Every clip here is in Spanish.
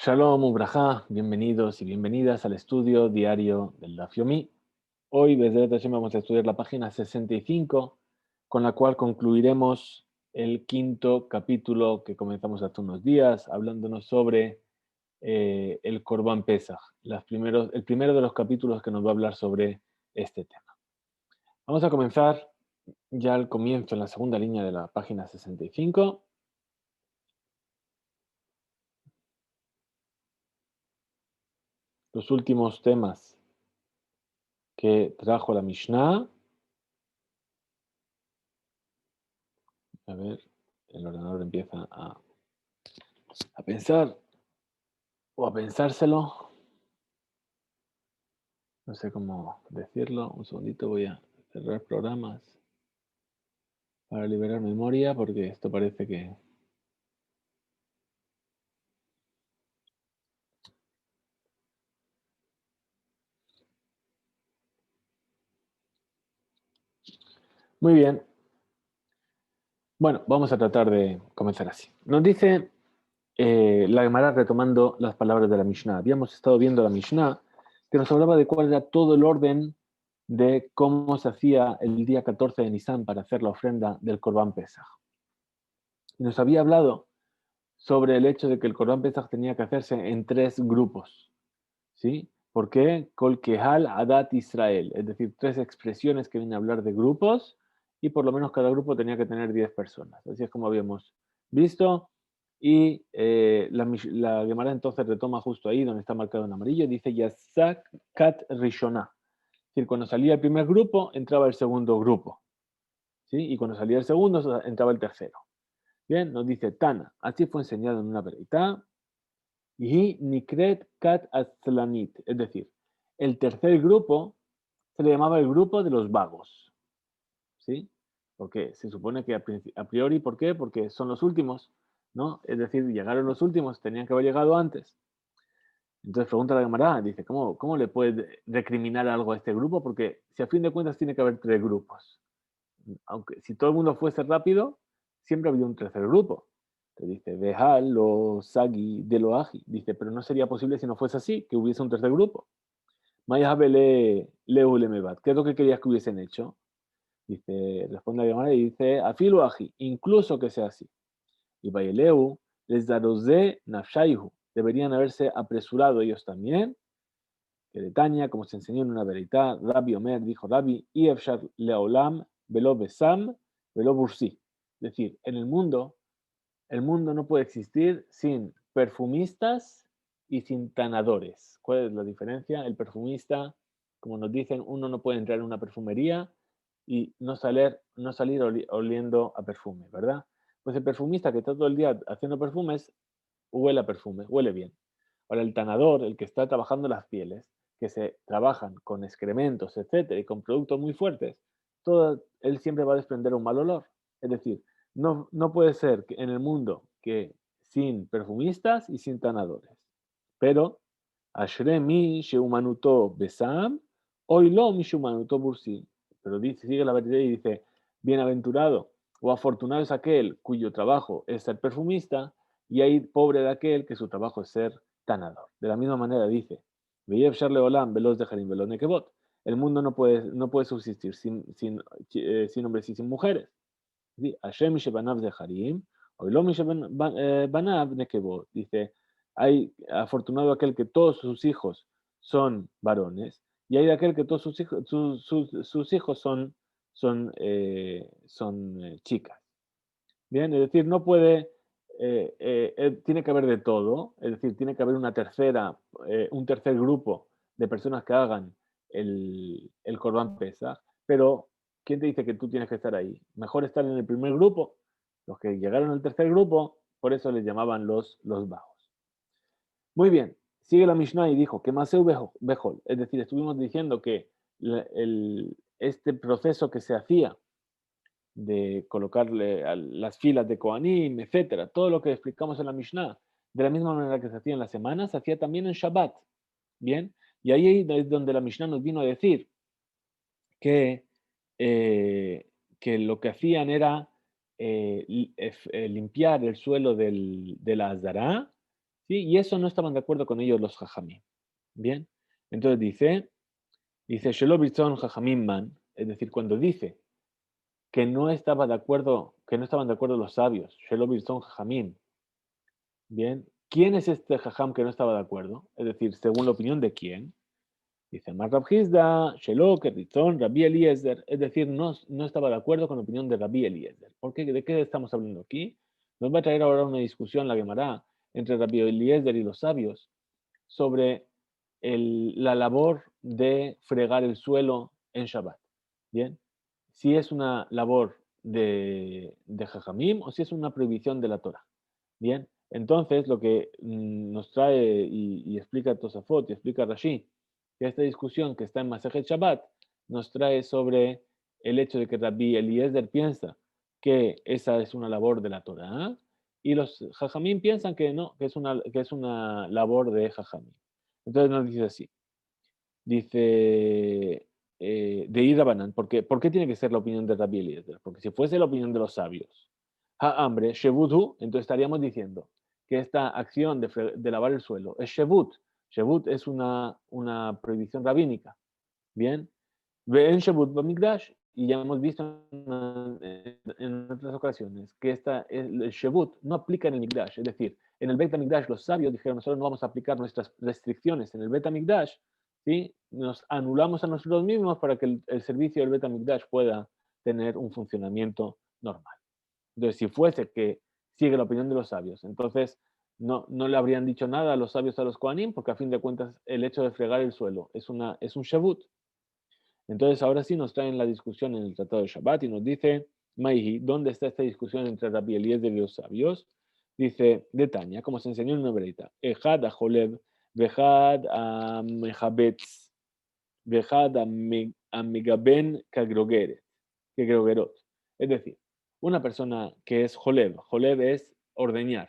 Shalom Ubrajá, bienvenidos y bienvenidas al estudio diario del Daf Yomi. Hoy, Bezrat Hashem, vamos a estudiar la página 65, con la cual concluiremos el quinto capítulo que comenzamos hace unos días, hablándonos sobre el Corban Pesach, el primero de los capítulos que nos va a hablar sobre este tema. Vamos a comenzar ya al comienzo, en la segunda línea de la página 65. Los últimos temas que trajo la Mishnah. A ver, el ordenador empieza a pensar o a pensárselo. No sé cómo decirlo. Un segundito, voy a cerrar programas para liberar memoria porque esto parece que... Muy bien. Bueno, vamos a tratar de comenzar así. Nos dice la Gemara retomando las palabras de la Mishnah. Habíamos estado viendo la Mishnah que nos hablaba de cuál era todo el orden de cómo se hacía el día 14 de Nisan para hacer la ofrenda del Corban Pesach. Y nos había hablado sobre el hecho de que el Corban Pesach tenía que hacerse en tres grupos, ¿sí? ¿Por qué? Kol Kehal Adat Israel, es decir, tres expresiones que vienen a hablar de grupos y por lo menos cada grupo tenía que tener 10 personas. Así es como habíamos visto. Y la Gemara entonces retoma justo ahí donde está marcado en amarillo y dice Yasak Kat Rishonah. Es decir, cuando salía el primer grupo, entraba el segundo grupo, ¿sí? Y cuando salía el segundo, entraba el tercero. Bien, nos dice Tana, así fue enseñado en una vereitá, y Nikret Kat Atzlanit, es decir, el tercer grupo se le llamaba el grupo de los vagos, ¿sí? Porque se supone que a priori, ¿por qué? Porque son los últimos, ¿no? Es decir, llegaron los últimos, tenían que haber llegado antes. Entonces pregunta la Gemara, dice, ¿cómo le puede recriminar algo a este grupo? Porque si a fin de cuentas tiene que haber tres grupos. Aunque si todo el mundo fuese rápido, siempre habría un tercer grupo. Te dice, Behal o Sagi de lo Aji. Dice, pero no sería posible si no fuese así, que hubiese un tercer grupo. Mayabele Leu Lemebat. ¿Qué es lo que querías que hubiesen hecho? Dice, responde a Gemara y dice, Afilo Aji, incluso que sea así. Y Bayeleu les daroze nafshaihu. Deberían haberse apresurado ellos también. Que de Tania, como se enseñó en una veritad, Rabbi Omer dijo Rabbi, Iefshar leolam velo besam velo bursi. Es decir, en el mundo no puede existir sin perfumistas y sin tanadores. ¿Cuál es la diferencia? El perfumista, como nos dicen, uno no puede entrar en una perfumería y no salir oliendo a perfume, ¿verdad? Pues el perfumista que está todo el día haciendo perfumes, huele a perfume, huele bien. Ahora el tanador, el que está trabajando las pieles, que se trabajan con excrementos, etcétera, y con productos muy fuertes, él siempre va a desprender un mal olor. Es decir, no puede ser que en el mundo que sin perfumistas y sin tanadores. Pero, Ashre mi sheumanuto besam, oilo mi sheumanuto bursi. Pero sigue la verdad y dice, bienaventurado o afortunado es aquel cuyo trabajo es ser perfumista, y hay pobre de aquel que su trabajo es ser tanador. De la misma manera dice, el mundo no puede subsistir sin hombres y sin mujeres. Dice, hay afortunado aquel que todos sus hijos son varones, y hay de aquel que todos sus hijos son chicas. Bien, es decir, no puede, tiene que haber de todo, es decir, tiene que haber un tercer grupo de personas que hagan el Corban Pesach, pero ¿quién te dice que tú tienes que estar ahí? Mejor estar en el primer grupo. Los que llegaron al tercer grupo, por eso les llamaban los bajos. Muy bien, sigue la Mishnah y dijo que Maseu Bejol, es decir, estuvimos diciendo que este proceso que se hacía de colocarle a las filas de Kohanim, etcétera, todo lo que explicamos en la Mishnah, de la misma manera que se hacía en la semana, se hacía también en Shabbat. Bien, y ahí es donde la Mishnah nos vino a decir que, que lo que hacían era limpiar el suelo de la Azara, ¿sí? Y eso no estaban de acuerdo con ellos los jajamim. Bien, entonces dice, Shelo Britzon jajamim man, es decir, cuando dice que no estaba de acuerdo, que no estaban de acuerdo los sabios, Shelo Britzon jajamim, bien, ¿quién es este jajam que no estaba de acuerdo? Es decir, según la opinión de quién. Dice, Mar Rab Hizda, Shelo, Kerritzon, Rabbi Eliezer, es decir, no estaba de acuerdo con la opinión de Rabbi Eliezer. ¿Por qué? ¿De qué estamos hablando aquí? Nos va a traer ahora una discusión, la Gemara, entre Rabbi Eliezer y los sabios sobre la labor de fregar el suelo en Shabbat. Bien, si es una labor de Jajamim o si es una prohibición de la Torah. Bien, entonces lo que nos trae y explica Tosafot y explica Rashi, que esta discusión que está en Masejet Shabbat nos trae sobre el hecho de que Rabbi Eliezer piensa que esa es una labor de la Torah y los Jajamim piensan que no, que es una labor de Jajamim. Entonces nos dice así, dice de Ida Banan, ¿por qué tiene que ser la opinión de Rabbi Eliezer? Porque si fuese la opinión de los sabios, hambre, Shevuthu, entonces estaríamos diciendo que esta acción de lavar el suelo es Shevut. Shevut es una prohibición rabínica. Bien, en Shevut Bamigdash, y ya hemos visto en otras ocasiones que el Shevut no aplica en el Migdash, es decir, en el Bet HaMikdash los sabios dijeron, nosotros no vamos a aplicar nuestras restricciones en el Bet HaMikdash, ¿sí? Nos anulamos a nosotros mismos para que el servicio del Bet HaMikdash pueda tener un funcionamiento normal. Entonces, si fuese que sigue la opinión de los sabios, entonces no le habrían dicho nada a los sabios a los Kohanim, porque a fin de cuentas el hecho de fregar el suelo es un Shevut. Entonces, ahora sí nos traen la discusión en el Tratado de Shabbat y nos dice, Maihi, ¿dónde está esta discusión entre Rabbi Eliezer y los sabios? Dice, de Tania, como se enseñó en una breita, Ejad a Jolev, Vejad a Mejabetz, Vejad a Megaben Kagrogerot. Es decir, una persona que es Jolev es ordeñar,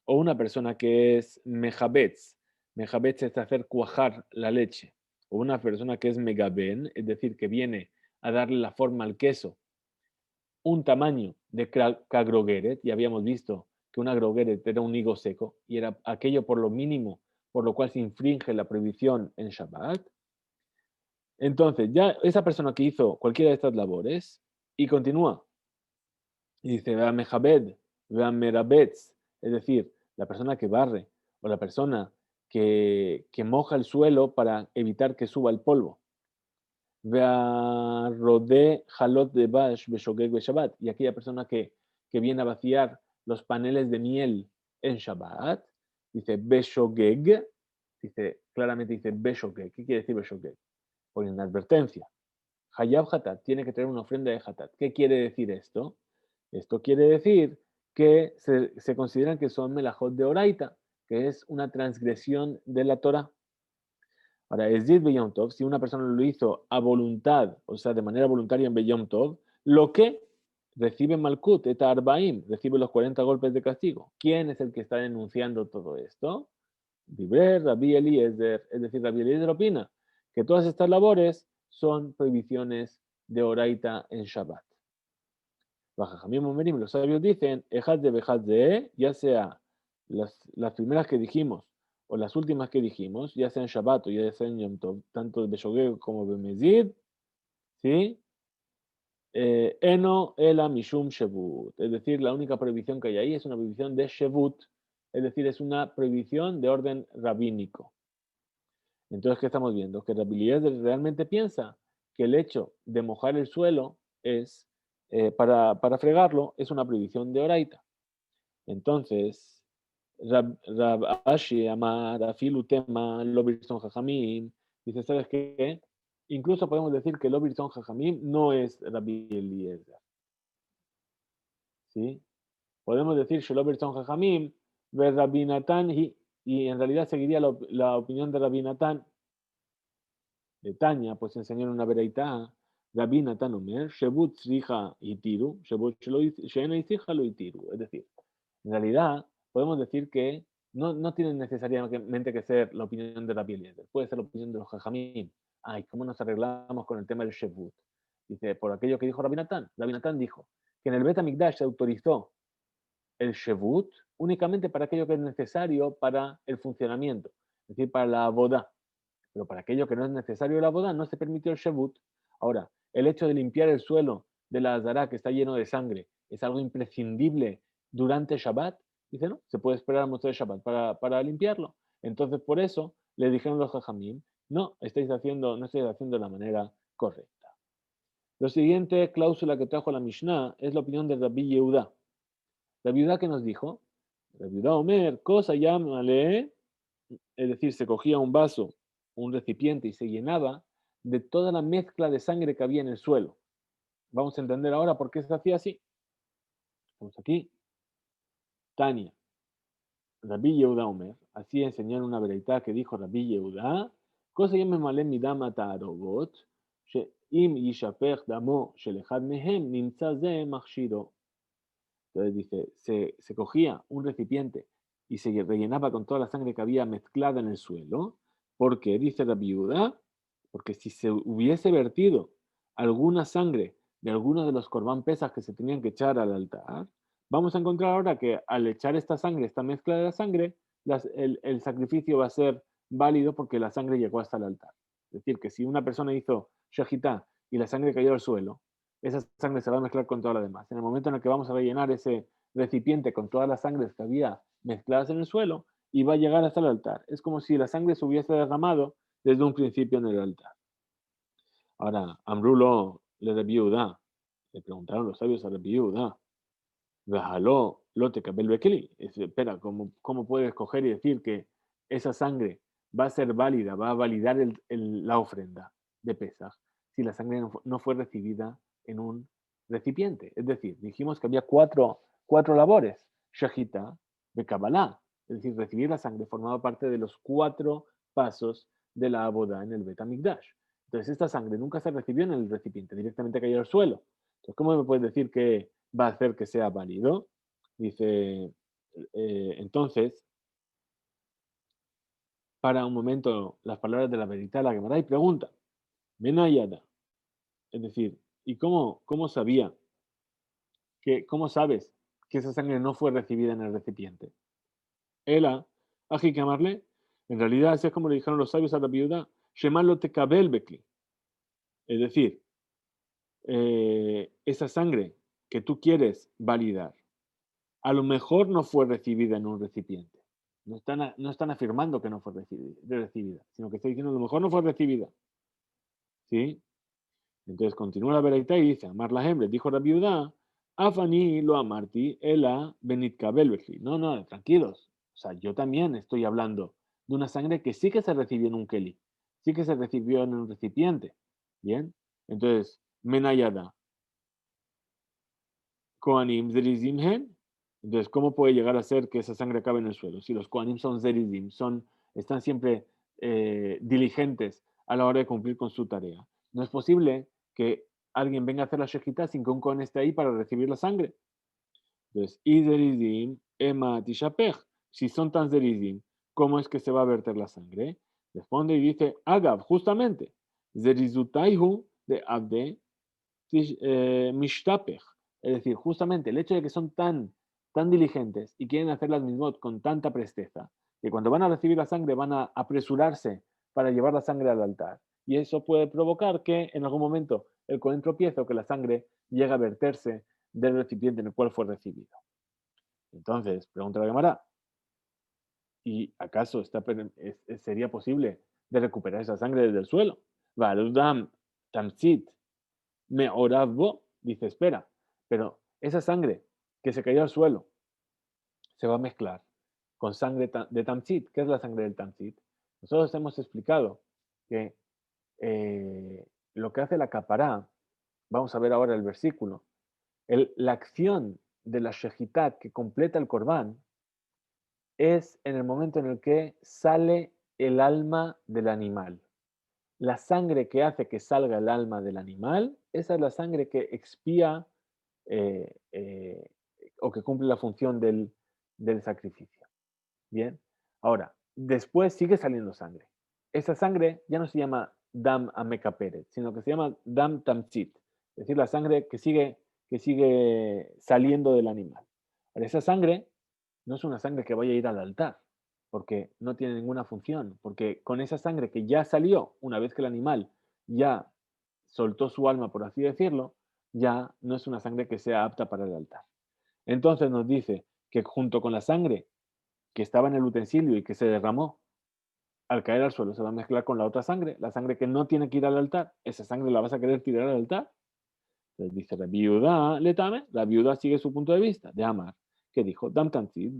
o una persona que es Mejabetz, Mejabetz es hacer cuajar la leche, o una persona que es Megaben, es decir, que viene a darle la forma al queso, un tamaño de Kagrogeret, y habíamos visto que una Grogeret era un higo seco, y era aquello por lo mínimo por lo cual se infringe la prohibición en Shabbat. Entonces, ya esa persona que hizo cualquiera de estas labores y continúa, y dice, vea mejabed, vea merabetz, es decir, la persona que barre o la persona que moja el suelo para evitar que suba el polvo. Vea rodé jalot de bash beshogeg Shabbat, y aquella persona que viene a vaciar los paneles de miel en Shabbat, dice beshogeg, claramente dice beshogeg. ¿Qué quiere decir beshogeg? Por inadvertencia. Hayab Hatat tiene que tener una ofrenda de Hatat. ¿Qué quiere decir esto? Esto quiere decir que se consideran que son melajot de Oraita, que es una transgresión de la Torah. Ahora, Esdit Beyom Tov, si una persona lo hizo a voluntad, o sea, de manera voluntaria en Beyom Tov, lo que recibe Malkut, Eta Arbaim, recibe los 40 golpes de castigo. ¿Quién es el que está denunciando todo esto? Dibre Rabbi Eliezer, es decir, Rabbi Eliezer opina que todas estas labores son prohibiciones de Oraita en Shabbat. Los sabios dicen, ya sea las primeras que dijimos o las últimas que dijimos, ya sea en Shabbat o ya sea en Yom Tov, tanto de Beshogeg como de Mezid, ¿sí? Eno ela mishum shevut. Es decir, la única prohibición que hay ahí es una prohibición de shevut, es decir, es una prohibición de orden rabínico. Entonces, ¿qué estamos viendo? Que Rabbi Eliezer realmente piensa que el hecho de mojar el suelo es, para fregarlo, es una prohibición de Oraita. Entonces, Rab Ashi, Amar, Afilu Tema, Lobirson Jajamim, dice, ¿sabes qué? Incluso podemos decir que Lobirson Jajamim no es Rabbi Eliezer. ¿Sí? Podemos decir que Lobirson Jajamim ve Rabbi Natán y en realidad seguiría la opinión de Rabbi Natán de Tania, pues enseñó en una vereita, Rabbi Natán Omer, Shebut Sriha Itiru, Shebut Shena Isija lo Itiru. Es decir, en realidad podemos decir que no tiene necesariamente que ser la opinión de Rabbi Eliezer, puede ser la opinión de los Jajamim. Ay, ¿cómo nos arreglamos con el tema del Shebut? Dice, por aquello que dijo Rabbi Natán. Rabbi Natán dijo que en el Bet HaMikdash se autorizó el shevut únicamente para aquello que es necesario para el funcionamiento, es decir, para la boda. Pero para aquello que no es necesario la boda no se permitió el shevut. Ahora, el hecho de limpiar el suelo de la azara que está lleno de sangre es algo imprescindible durante Shabbat. Dice, no, se puede esperar a Motzei Shabbat para limpiarlo. Entonces, por eso le dijeron los Jajamim, no estáis haciendo de la manera correcta. La siguiente cláusula que trajo la Mishnah es la opinión de Rabbi Yehuda. Rabbi Yehuda que nos dijo, Rabbi Yehuda Omer, cosa llámale, es decir, se cogía un vaso, un recipiente y se llenaba de toda la mezcla de sangre que había en el suelo. Vamos a entender ahora por qué se hacía así. Vamos aquí. Tania, Rabbi Yehuda Omer, así enseñó en una vereitá que dijo Rabbi Yehuda, cosa llama malem midam ta'arogot, she'im yishapech damo shel echad mehem nimtza ze machshiro. Entonces dice, se cogía un recipiente y se rellenaba con toda la sangre que había mezclada en el suelo, porque dice la viuda, porque si se hubiese vertido alguna sangre de alguno de los corbán pesas que se tenían que echar al altar, vamos a encontrar ahora que al echar esta sangre, esta mezcla de la sangre, el sacrificio va a ser válido porque la sangre llegó hasta el altar. Es decir, que si una persona hizo shahitá y la sangre cayó al suelo, esa sangre se va a mezclar con toda la demás. En el momento en el que vamos a rellenar ese recipiente con todas las sangres que había mezcladas en el suelo, y va a llegar hasta el altar. Es como si la sangre se hubiese derramado desde un principio en el altar. Ahora, Amrulo le reviuda. Le preguntaron los sabios a reviuda. Déjalo, lote cabel bekeli. Espera, ¿cómo puedes coger y decir que esa sangre va a ser válida, va a validar la ofrenda de Pesaj si la sangre no fue recibida en un recipiente? Es decir, dijimos que había cuatro labores. Shahita, de Kabbalah, es decir, recibir la sangre formaba parte de los 4 pasos de la boda en el Bet HaMikdash. Entonces, esta sangre nunca se recibió en el recipiente, directamente cayó al suelo. Entonces, ¿cómo me puedes decir que va a hacer que sea válido? Dice, entonces, para un momento las palabras de la verdad, la Gemara y pregunta, Menayada, es decir, ¿y cómo sabía, cómo sabes que esa sangre no fue recibida en el recipiente? Ela, ají que amarle, en realidad así es como le dijeron los sabios a la viuda, Shemalo tekabel bekli. Es decir, esa sangre que tú quieres validar, a lo mejor no fue recibida en un recipiente. No están afirmando que no fue recibida, sino que está diciendo a lo mejor no fue recibida. ¿Sí? Entonces continúa la veredicta y dice, Amar la hembre, dijo la viuda, Afani lo amarti, ela benit kabel. No, tranquilos. O sea, yo también estoy hablando de una sangre que sí que se recibió en un keli, sí que se recibió en un recipiente. Bien, entonces, menayada, koanim zerizim hen. Entonces, ¿cómo puede llegar a ser que esa sangre acabe en el suelo? Si los koanim son zerizim, están siempre diligentes a la hora de cumplir con su tarea. No es posible que alguien venga a hacer la shejitá sin que un kohen esté ahí para recibir la sangre. Entonces, y zerizim, ema tishapech. Si son tan zerizim, ¿cómo es que se va a verter la sangre? Responde y dice, agav, justamente, zerizutaihu de abde mishtapech. Es decir, justamente el hecho de que son tan diligentes y quieren hacer las mismot con tanta presteza, que cuando van a recibir la sangre van a apresurarse para llevar la sangre al altar. Y eso puede provocar que en algún momento el cohen tropiece o que la sangre llegue a verterse del recipiente en el cual fue recibido. Entonces, pregunta la Gemara, ¿y acaso sería posible de recuperar esa sangre desde el suelo? Valudam tamsit me oravo, dice, espera, pero esa sangre que se cayó al suelo se va a mezclar con sangre de tamsit. ¿Qué es la sangre del tamsit? Nosotros hemos explicado que lo que hace la capará, vamos a ver ahora el versículo, la acción de la shejitat que completa el corbán es en el momento en el que sale el alma del animal. La sangre que hace que salga el alma del animal, esa es la sangre que expía eh, eh, o que cumple la función del sacrificio. Bien, ahora, después sigue saliendo sangre. Esa sangre ya no se llama dam amekaperet, sino que se llama dam tamchit, es decir, la sangre que sigue saliendo del animal. Ahora, esa sangre no es una sangre que vaya a ir al altar, porque no tiene ninguna función, porque con esa sangre que ya salió, una vez que el animal ya soltó su alma, por así decirlo, ya no es una sangre que sea apta para el altar. Entonces nos dice que junto con la sangre que estaba en el utensilio y que se derramó, al caer al suelo se va a mezclar con la otra sangre, la sangre que no tiene que ir al altar, esa sangre la vas a querer tirar al altar. Entonces dice la viuda, letame, la viuda sigue su punto de vista, de Amar, que dijo, dam tamtzit,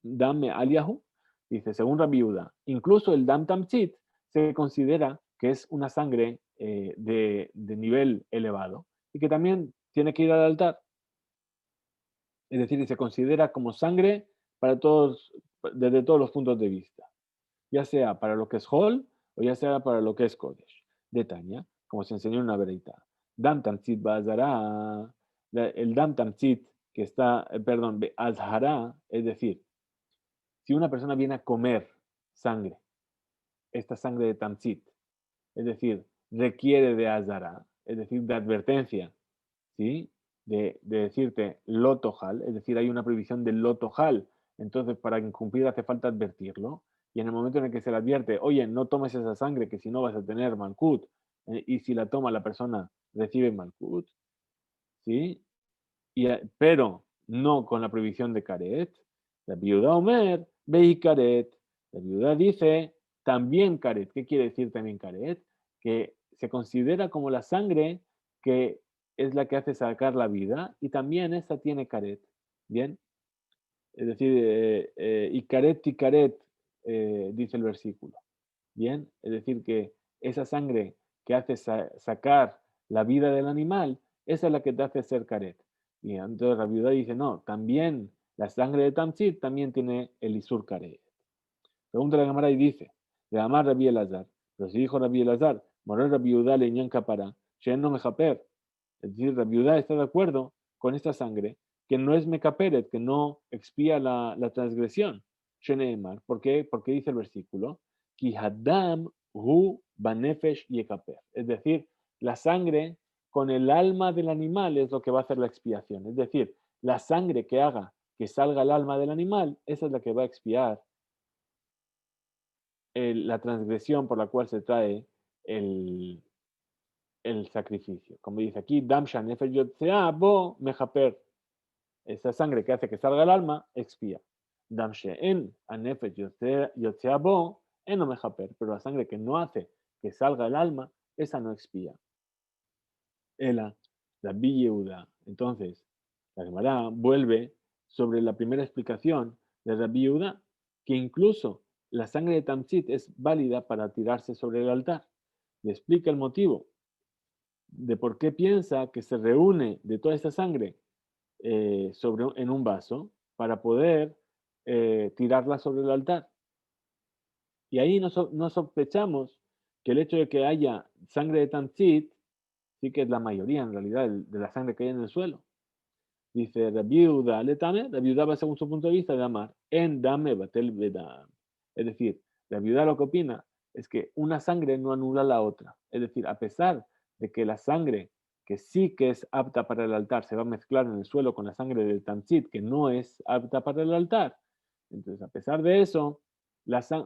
dame aliahu, dice, según la viuda, incluso el dam tamtzit se considera que es una sangre de nivel elevado y que también tiene que ir al altar, es decir, se considera como sangre para todos, desde todos los puntos de vista, ya sea para lo que es Hol o ya sea para lo que es Kodesh. De Tania, como se enseñó en una vereita. Dam Tamtzit Bazara, el Dam Tamtzit que está, perdón, Azhara, es decir, si una persona viene a comer sangre, esta sangre de Tamtzit, es decir, requiere de Azhara, es decir, de advertencia, ¿sí? De decirte lotojal, es decir, hay una prohibición del lotojal, entonces para incumplir hace falta advertirlo, y en el momento en el que se le advierte, oye, no tomes esa sangre que si no vas a tener malkut, y si la toma la persona recibe malkut, ¿sí? Pero no con la prohibición de caret. La viuda Omer, ve y caret. La viuda dice también caret. ¿Qué quiere decir también caret? Que se considera como la sangre que es la que hace sacar la vida y también esta tiene caret. ¿Bien? Es decir, y caret, dice el versículo. ¿Bien? Es decir, que esa sangre que hace sacar la vida del animal, esa es la que te hace ser caret. Y entonces la viuda dice, no, también la sangre de Tamzit también tiene el isur caret. Pregunta la cámara y dice, de amar Rabbi Elazar, pero si dijo Rabbi Elazar, morir Rabbi Yehuda le ñan capara, shen no mejaper. Es decir, Rabbi Yehuda está de acuerdo con esta sangre, que no es mecaperet, que no expía la transgresión. Sheneemar, ¿por qué? Porque dice el versículo, ki hadam hu banefesh yekaper. Es decir, la sangre con el alma del animal es lo que va a hacer la expiación. Es decir, la sangre que haga que salga el alma del animal, esa es la que va a expiar la transgresión por la cual se trae el, el sacrificio. Como dice aquí, Damsha Nefesh Yotzea Bo Mejaper. Esa sangre que hace que salga el alma expía. Damshe en Anefesh Yotzea Bo Eno Mejaper. Pero la sangre que no hace que salga el alma, esa no expía. Ela, la Yehuda. Entonces, la Gemara vuelve sobre la primera explicación de Rabbi Yehuda, que incluso la sangre de Tamzit es válida para tirarse sobre el altar. Le explica el motivo de por qué piensa que se reúne de toda esta sangre en un vaso para poder tirarla sobre el altar. Y ahí no sospechamos que el hecho de que haya sangre de Tamzit, sí que es la mayoría en realidad de la sangre que hay en el suelo. Dice la viuda, letame, la viuda va según su punto de vista de amar, en dame batel bedam. Es decir, la viuda lo que opina es que una sangre no anula la otra. Es decir, a pesar de que la sangre que sí que es apta para el altar se va a mezclar en el suelo con la sangre del tanzit que no es apta para el altar. Entonces, a pesar de eso,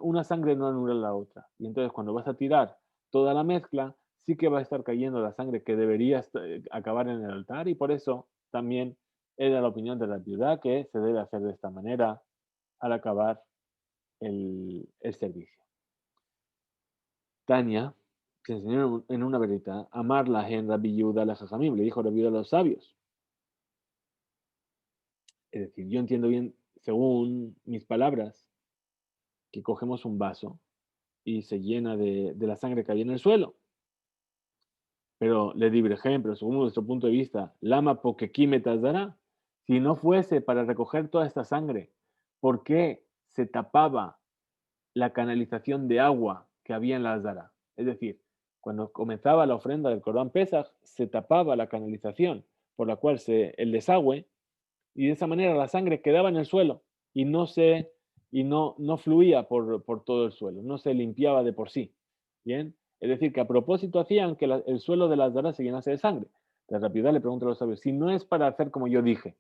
una sangre no anula la otra. Y entonces cuando vas a tirar toda la mezcla, sí que va a estar cayendo la sangre que debería acabar en el altar y por eso también era la opinión de la viuda que se debe hacer de esta manera al acabar el servicio. Tania se enseñó en una verita, amarla en Rabbi Yehuda la Jajamim, le dijo Rabbi Yehuda a los sabios. Es decir, yo entiendo bien, según mis palabras, que cogemos un vaso y se llena de la sangre que había en el suelo. Pero le di ejemplo, según nuestro punto de vista, lama pokekimetas dará. Si no fuese para recoger toda esta sangre, ¿por qué se tapaba la canalización de agua que había en la Azara? Es decir, cuando comenzaba la ofrenda del Corban Pesach, se tapaba la canalización por la cual el desagüe, y de esa manera la sangre quedaba en el suelo y no fluía por todo el suelo, no se limpiaba de por sí. ¿Bien? Es decir, que a propósito hacían que el suelo de la Azara se llenase de sangre. La rapidez le pregunta a los sabios, si no es para hacer como yo dije,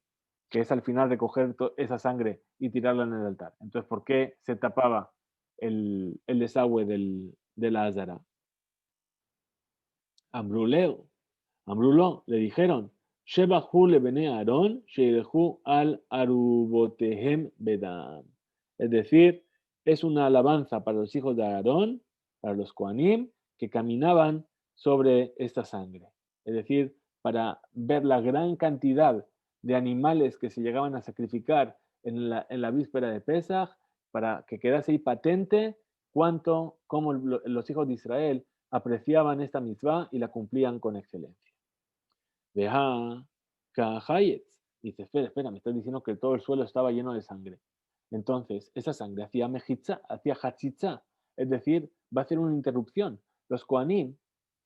que es al final recoger esa sangre y tirarla en el altar. Entonces, ¿por qué se tapaba el desagüe de la Azara? Ambruleo, Ambrulo, le dijeron, Shebahu le bene Aarón, Sheirehu al arubotehem bedam. Es decir, es una alabanza para los hijos de Aarón, para los Kohanim, que caminaban sobre esta sangre. Es decir, para ver la gran cantidad de animales que se llegaban a sacrificar en la víspera de Pesach, para que quedase ahí patente cómo los hijos de Israel apreciaban esta mitzvah y la cumplían con excelencia. Veja, Kahayetz. Dice, espera, me estás diciendo que todo el suelo estaba lleno de sangre. Entonces, esa sangre hacía mejitza, hacía hatzitza, es decir, va a hacer una interrupción. Los Kohanim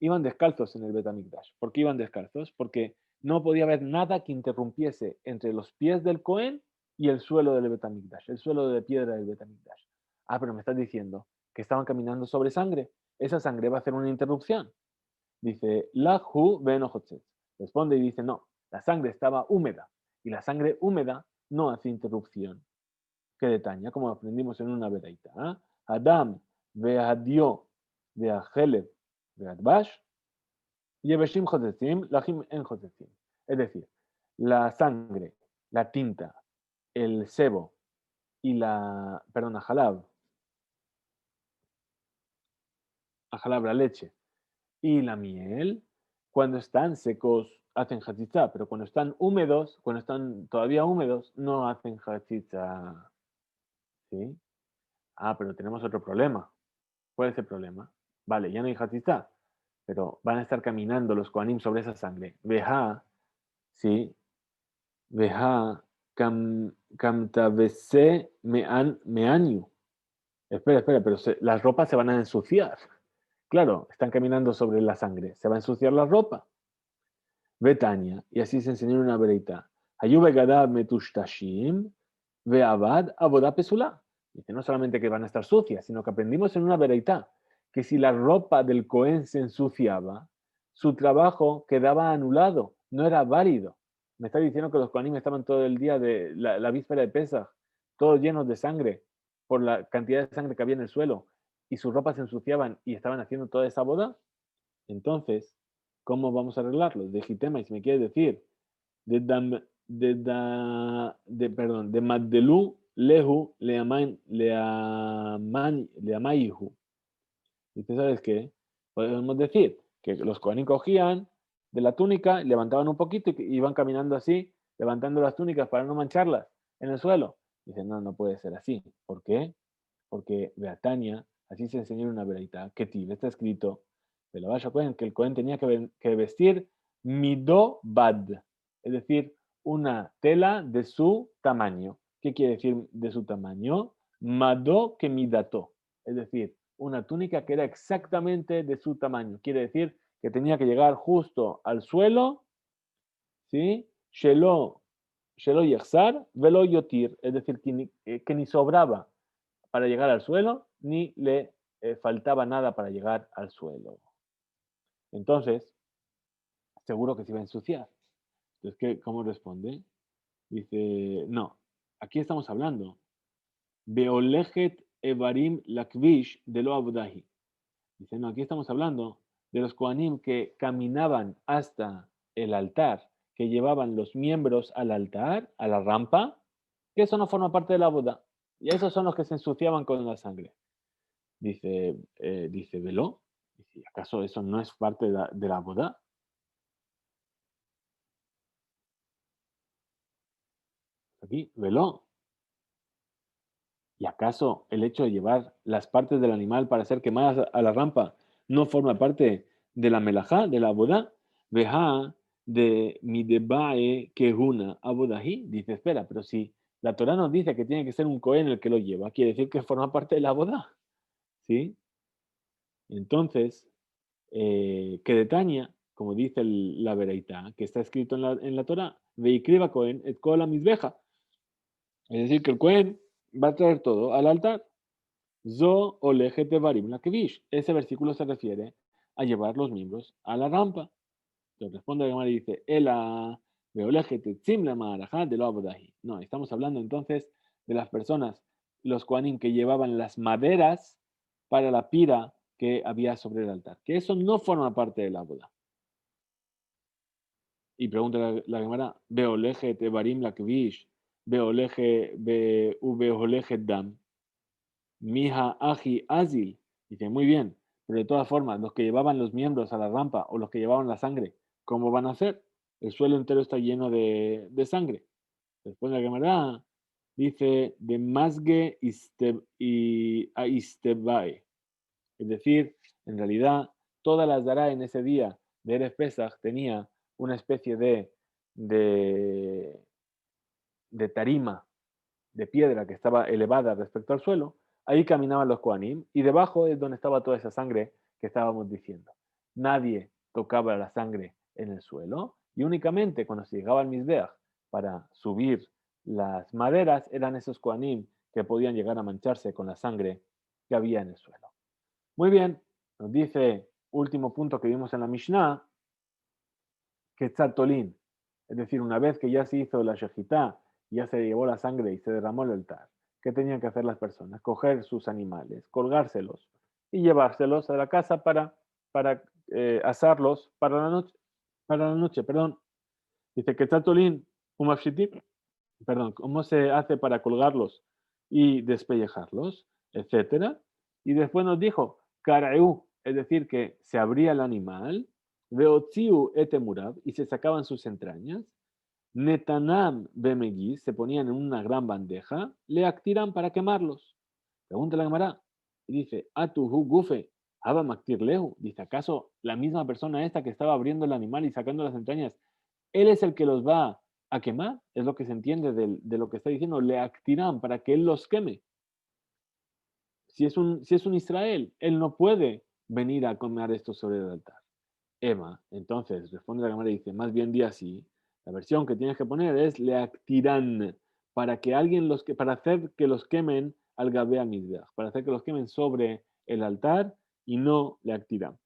iban descalzos en el Betamikdash. ¿Por qué iban descalzos? Porque no podía haber nada que interrumpiese entre los pies del Kohen y el suelo del Betamikdash, el suelo de piedra del Betamikdash. Ah, pero me estás diciendo que estaban caminando sobre sangre. Esa sangre va a hacer una interrupción. Dice, la hu benojotzet. Responde y dice, no, la sangre estaba húmeda y la sangre húmeda no hace interrupción. Qué detalle, como aprendimos en una veraita. ¿Eh? Adam veadio veajeleb veadbash yeveshim jotetzim lachim en jotetzim. Es decir, la sangre, la tinta, el sebo y la, perdón, la leche y la miel, cuando están secos, hacen hatzitza, pero cuando están húmedos, cuando están todavía húmedos, no hacen hatzitza. ¿Sí? Ah, pero tenemos otro problema. ¿Cuál es el problema? Vale, ya no hay hatzitza, pero van a estar caminando los koanim sobre esa sangre. Veja, ¿sí? Veja, kamtavese meanyu. Espera, pero las ropas se van a ensuciar. Claro, están caminando sobre la sangre. Se va a ensuciar la ropa. Betania, y así se enseñó en una vereita. Ayube gadab metushtashim, veabad aboda pesula. Dice, no solamente que van a estar sucias, sino que aprendimos en una vereita que si la ropa del Cohen se ensuciaba, su trabajo quedaba anulado, no era válido. Me está diciendo que los Kohanim estaban todo el día de la víspera de Pesach, todos llenos de sangre, por la cantidad de sangre que había en el suelo, y sus ropas se ensuciaban y estaban haciendo toda esa boda. Entonces, ¿cómo vamos a arreglarlo? De Gitema, y si me quieres decir, de Maddelu Lehu Leamaihu. ¿Y tú sabes qué? Podemos decir que los Kohanim cogían de la túnica, levantaban un poquito y iban caminando así, levantando las túnicas para no mancharlas en el suelo. Dicen, no, no puede ser así. ¿Por qué? Porque Beatania, así se enseñó en una vereita, que está escrito, de la Vaya Cohen, que el Cohen tenía que vestir midobad, es decir, una tela de su tamaño. ¿Qué quiere decir de su tamaño? Mado que midato, es decir, una túnica que era exactamente de su tamaño. Quiere decir que tenía que llegar justo al suelo, ¿sí? Shelo yexar, velo yotir, es decir, que ni sobraba para llegar al suelo, ni le faltaba nada para llegar al suelo. Entonces, seguro que se iba a ensuciar. Entonces, ¿cómo responde? Dice, no, aquí estamos hablando. Beolejet evarim lakvish de lo abdahi. Dice, no, aquí estamos hablando de los koanim que caminaban hasta el altar, que llevaban los miembros al altar, a la rampa, que eso no forma parte de la boda. Y esos son los que se ensuciaban con la sangre. Dice Veló, ¿acaso eso no es parte de la boda? Aquí, Veló. ¿Y acaso el hecho de llevar las partes del animal para ser quemadas a la rampa no forma parte de la melajá, de la boda? Veja de midebae kehuna abodahi. Dice, espera, pero si la Torah nos dice que tiene que ser un cohen el que lo lleva, quiere decir que forma parte de la boda. ¿Sí? Entonces, que de Tania, como dice la Bereitá, que está escrito en la Torah, veikriba Cohen et kol misbeja. Es decir, que el Cohen va a traer todo al altar. Zo olejete varim la kevish. Ese versículo se refiere a llevar los miembros a la rampa. Entonces responde la Gemara y dice, Ela No, estamos hablando entonces de las personas, los Kohanim que llevaban las maderas para la pira que había sobre el altar, que eso no forma parte de la boda. Y pregunta la Gemara, Beoleje Tebarim la Kvish, Beoleje Dam, Mija Aji Azil. Dice, muy bien, pero de todas formas, los que llevaban los miembros a la rampa o los que llevaban la sangre, ¿cómo van a hacer? El suelo entero está lleno de sangre. Después la Gemara dice, de Masge y a Istebae. Es decir, en realidad, todas las dará en ese día de Erev Pesach tenía una especie de, de tarima, de piedra que estaba elevada respecto al suelo. Ahí caminaban los Kohanim y debajo es donde estaba toda esa sangre que estábamos diciendo. Nadie tocaba la sangre en el suelo y únicamente cuando se llegaba al Mizbeach para subir las maderas eran esos Kohanim que podían llegar a mancharse con la sangre que había en el suelo. Muy bien, nos dice, último punto que vimos en la Mishnah, que Tzatolín, es decir, una vez que ya se hizo la Shejitá, ya se llevó la sangre y se derramó el altar, ¿qué tenían que hacer las personas? Coger sus animales, colgárselos y llevárselos a la casa para asarlos para la noche, perdón. Dice que Tzatolín, perdón, ¿cómo se hace para colgarlos y despellejarlos, etcétera? Y después nos dijo, Karaeu, es decir, que se abría el animal, Veotziu etemurab, y se sacaban sus entrañas, Netanam bemegis, se ponían en una gran bandeja, le actiran para quemarlos. Pregunta la Gemara, y dice, Atuhu gufe, Abba Maktir Lehu, dice, ¿acaso la misma persona esta que estaba abriendo el animal y sacando las entrañas, él es el que los va a quemar? Es lo que se entiende de lo que está diciendo, le actiran para que él los queme. Si es un Israel, él no puede venir a comer esto sobre el altar. Emma, entonces, responde la Gemara y dice, más bien di así, la versión que tienes que poner es le actiran, para que alguien para hacer que los quemen al Gabea Mizbeach, para hacer que los quemen sobre el altar y no le actiran.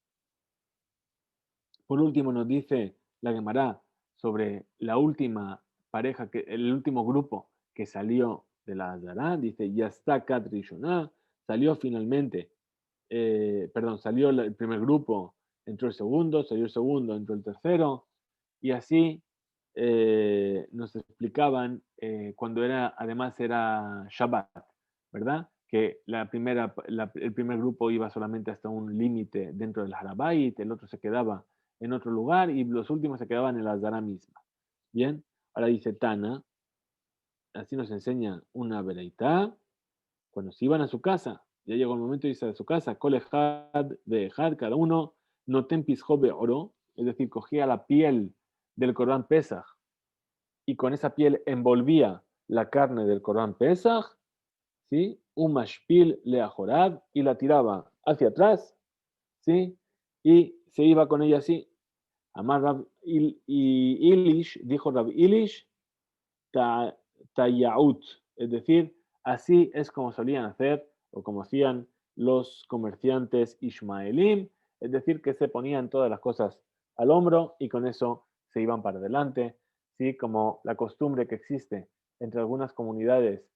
Por último, nos dice la Gemara sobre la última pareja, el último grupo que salió de la Azara, dice, ya está Katrishona, salió finalmente, salió el primer grupo, entró el segundo, salió el segundo, entró el tercero, y así nos explicaban cuando además era Shabbat, ¿verdad? Que el primer grupo iba solamente hasta un límite dentro del Harabait, el otro se quedaba en otro lugar y los últimos se quedaban en la Azara misma. Bien, ahora dice Tana, así nos enseña una vereitá, cuando se iban a su casa, ya llegó el momento de irse a su casa, Kolehad Behad, cada uno, Noten Pisjobe Oro, es decir, cogía la piel del Corán Pesach y con esa piel envolvía la carne del Corán Pesach, ¿sí? Un mashpil leajorad y la tiraba hacia atrás, ¿sí? Y se iba con ella así. Amar Ilish, dijo Rab Ilish, Tayaut, es decir, así es como solían hacer o como hacían los comerciantes ismaelim, es decir, que se ponían todas las cosas al hombro y con eso se iban para adelante, ¿sí? Como la costumbre que existe entre algunas comunidades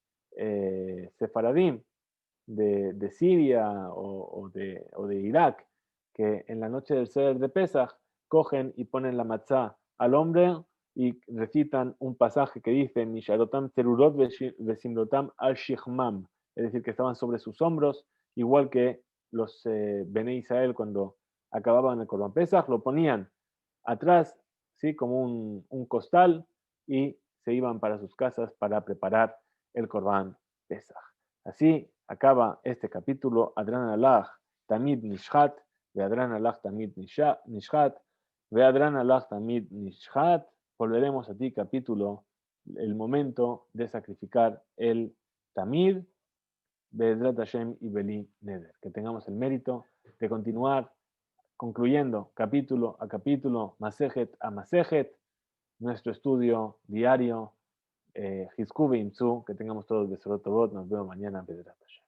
sefaradim de Siria o de Irak, que en la noche del Seder de Pesach cogen y ponen la matzá al hombre y recitan un pasaje que dice Misharotam terurot vesimrotam al shichmam, es decir, que estaban sobre sus hombros, igual que los Bene Israel cuando acababan el Corban Pesach, lo ponían atrás, ¿sí? Como un costal y se iban para sus casas para preparar el Corban Pesach. Así acaba este capítulo, Adran Alach Tamid Nishhat, de Adran Alach Tamid Nishhat, de Adran Alach Tamid Nishhat. Volveremos a ti, capítulo, el momento de sacrificar el Tamid, Be'ezrat Hashem y Beli Neder. Que tengamos el mérito de continuar concluyendo capítulo a capítulo, Masejet a Masejet, nuestro estudio diario, Hizku Beimtzu, que tengamos todos de Sorotobot. Nos vemos mañana, Be'ezrat Hashem.